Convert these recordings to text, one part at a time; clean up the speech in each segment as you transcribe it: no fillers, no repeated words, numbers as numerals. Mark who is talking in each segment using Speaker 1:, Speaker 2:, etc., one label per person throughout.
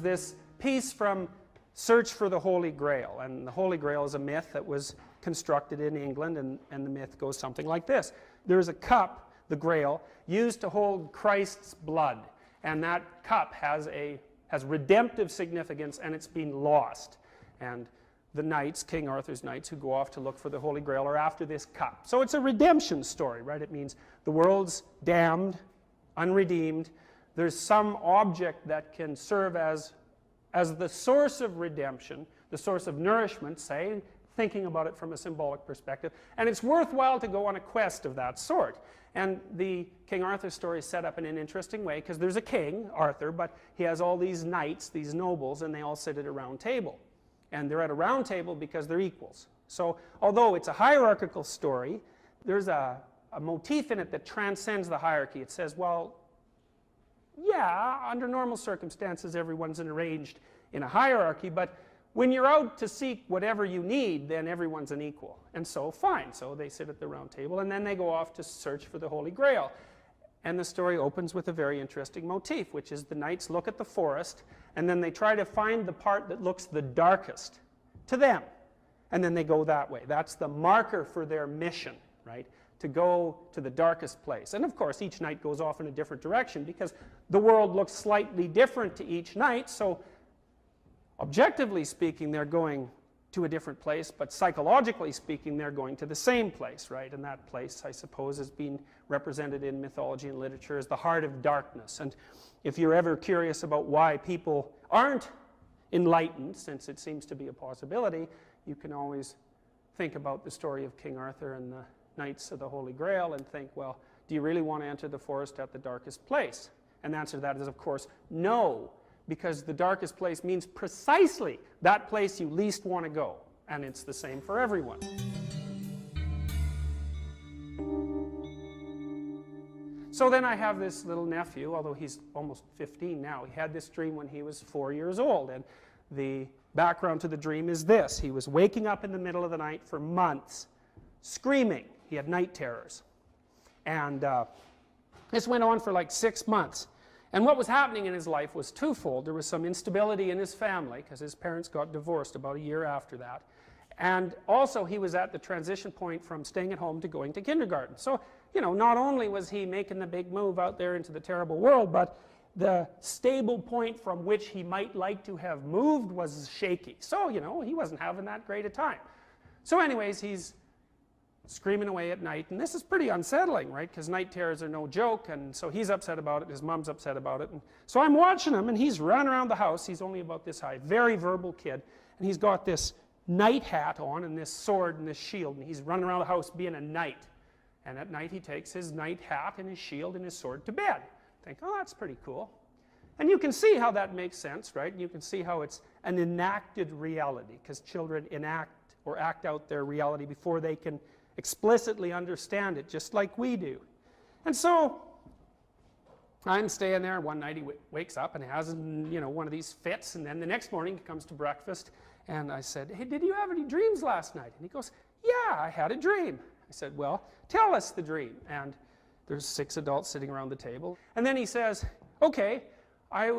Speaker 1: there's this piece from Search for the Holy Grail, and the Holy Grail is a myth that was constructed in England, and the myth goes something like this. There's a cup, the Grail, used to hold Christ's blood, and that cup has redemptive significance, and it's been lost. And the knights, King Arthur's knights, who go off to look for the Holy Grail are after this cup. So it's a redemption story, right? It means the world's damned, unredeemed. There's some object that can serve as the source of redemption, the source of nourishment, say, thinking about it from a symbolic perspective, and it's worthwhile to go on a quest of that sort. And the King Arthur story is set up in an interesting way, because there's a king, Arthur, but he has all these knights, these nobles, and they all sit at a round table. And they're at a round table because they're equals. So although it's a hierarchical story, there's a motif in it that transcends the hierarchy. It says, well, yeah, under normal circumstances everyone's arranged in a hierarchy, but when you're out to seek whatever you need, then everyone's an equal. And so, fine. So they sit at the round table, and then they go off to search for the Holy Grail. And the story opens with a very interesting motif, which is the knights look at the forest, and then they try to find the part that looks the darkest to them. And then they go that way. That's the marker for their mission, right? To go to the darkest place. And of course, each knight goes off in a different direction, because the world looks slightly different to each knight, so objectively speaking, they're going to a different place, but psychologically speaking, they're going to the same place, right? And that place, I suppose, is being represented in mythology and literature as the heart of darkness. And if you're ever curious about why people aren't enlightened, since it seems to be a possibility, you can always think about the story of King Arthur and the Knights of the Holy Grail and think, well, do you really want to enter the forest at the darkest place? And the answer to that is, of course, no. Because the darkest place means precisely that place you least want to go. And it's the same for everyone. So then I have this little nephew, although he's almost 15 now. He had this dream when he was 4 years old. And the background to the dream is this. He was waking up in the middle of the night for months, screaming. He had night terrors. And this went on for like 6 months. And what was happening in his life was twofold. There was some instability in his family, because his parents got divorced about a year after that. And also he was at the transition point from staying at home to going to kindergarten. So, you know, not only was he making the big move out there into the terrible world, but the stable point from which he might like to have moved was shaky. So, you know, he wasn't having that great a time. So anyways, he's screaming away at night, and this is pretty unsettling, right? Because night terrors are no joke, and so he's upset about it, his mom's upset about it, and so I'm watching him, and he's running around the house. He's only about this high, very verbal kid, and he's got this knight hat on, and this sword and this shield, and he's running around the house being a knight. And at night he takes his knight hat and his shield and his sword to bed. Think, oh, that's pretty cool. And you can see how that makes sense, right? You can see how it's an enacted reality, because children enact or act out their reality before they can explicitly understand it, just like we do. And so I'm staying there. One night he wakes up and has, you know, one of these fits, and then the next morning he comes to breakfast, and I said, hey, did you have any dreams last night? And he goes, yeah, I had a dream. I said, well, tell us the dream. And there's 6 adults sitting around the table. And then he says, okay, I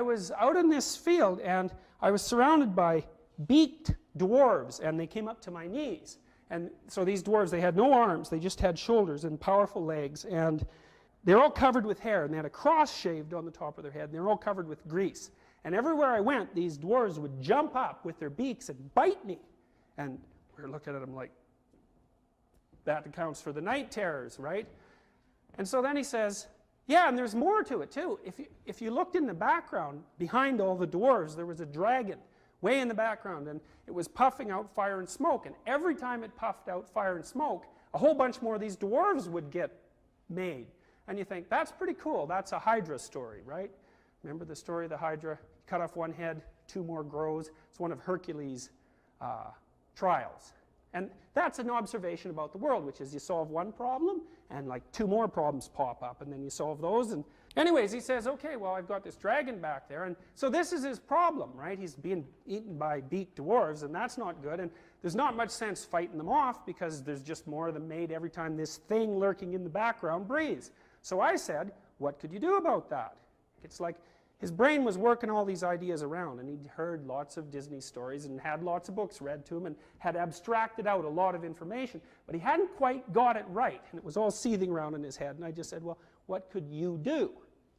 Speaker 1: was out in this field, and I was surrounded by beaked dwarves, and they came up to my knees. And so these dwarves, they had no arms, they just had shoulders and powerful legs, and they're all covered with hair, and they had a cross shaved on the top of their head, and they're all covered with grease. And everywhere I went, these dwarves would jump up with their beaks and bite me. And we were looking at them like, that accounts for the night terrors, right? And so then he says, yeah, and there's more to it too. If you looked in the background, behind all the dwarves, there was a dragon way in the background, and it was puffing out fire and smoke, and every time it puffed out fire and smoke, a whole bunch more of these dwarves would get made. And you think, that's pretty cool. That's a Hydra story, right? Remember the story of the Hydra? Cut off one head, 2 more grows. It's one of Hercules' trials. And that's an observation about the world, which is you solve one problem, and like 2 more problems pop up, and then you solve those. And anyways, he says, okay, well, I've got this dragon back there, and so this is his problem, right? He's being eaten by beaked dwarves, and that's not good, and there's not much sense fighting them off, because there's just more of them made every time this thing lurking in the background breathes. So I said, what could you do about that? It's like, his brain was working all these ideas around, and he'd heard lots of Disney stories and had lots of books read to him and had abstracted out a lot of information, but he hadn't quite got it right, and it was all seething around in his head. And I just said, well, what could you do?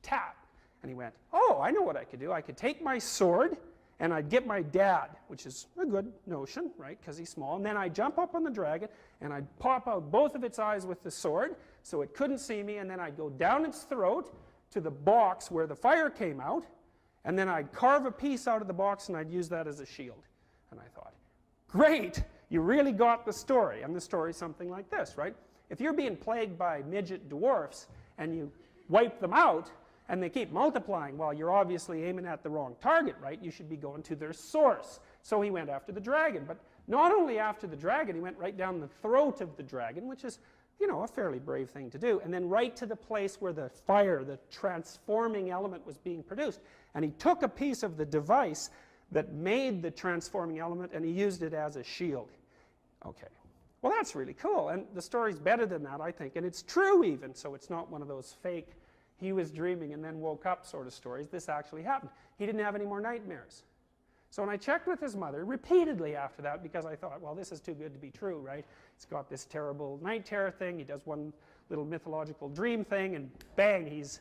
Speaker 1: Tap. And he went, oh, I know what I could do. I could take my sword and I'd get my dad, which is a good notion, right, because he's small, and then I'd jump up on the dragon and I'd pop out both of its eyes with the sword so it couldn't see me, and then I'd go down its throat to the box where the fire came out, and then I'd carve a piece out of the box and I'd use that as a shield. And I thought, great, you really got the story. And the story's something like this, right? If you're being plagued by midget dwarfs and you wipe them out and they keep multiplying, well, you're obviously aiming at the wrong target, right? You should be going to their source. So he went after the dragon, but not only after the dragon, he went right down the throat of the dragon, which is, you know, a fairly brave thing to do, and then right to the place where the fire, the transforming element, was being produced. And he took a piece of the device that made the transforming element and he used it as a shield. Okay, well, that's really cool, and the story's better than that, I think, and it's true even, so it's not one of those fake he was dreaming and then woke up sort of stories. This actually happened. He didn't have any more nightmares. So when I checked with his mother repeatedly after that, because I thought, well, this is too good to be true, right? He's got this terrible night terror thing, he does one little mythological dream thing, and bang, he's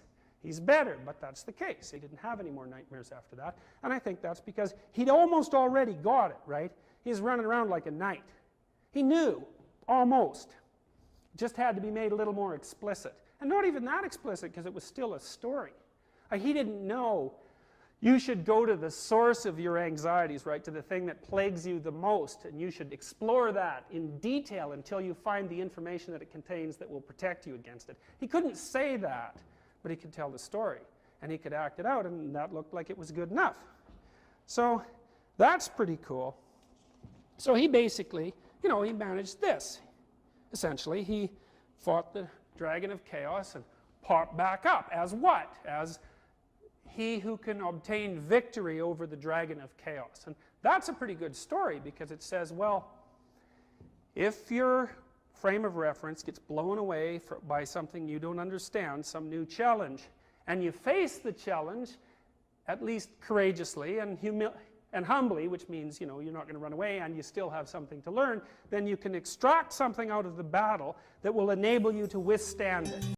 Speaker 1: better. But that's the case. He didn't have any more nightmares after that, and I think that's because he'd almost already got it, right? He's running around like a knight. He knew, almost. It just had to be made a little more explicit. And not even that explicit, because it was still a story. He didn't know you should go to the source of your anxieties, right, to the thing that plagues you the most, and you should explore that in detail until you find the information that it contains that will protect you against it. He couldn't say that, but he could tell the story, and he could act it out, and that looked like it was good enough. So that's pretty cool. So he basically, you know, he managed this. Essentially, he fought the dragon of chaos and popped back up as what? As he who can obtain victory over the dragon of chaos. And that's a pretty good story, because it says, well, if your frame of reference gets blown away by something you don't understand, some new challenge, and you face the challenge, at least courageously and humbly, which means, you know, you're not going to run away and you still have something to learn, then you can extract something out of the battle that will enable you to withstand it.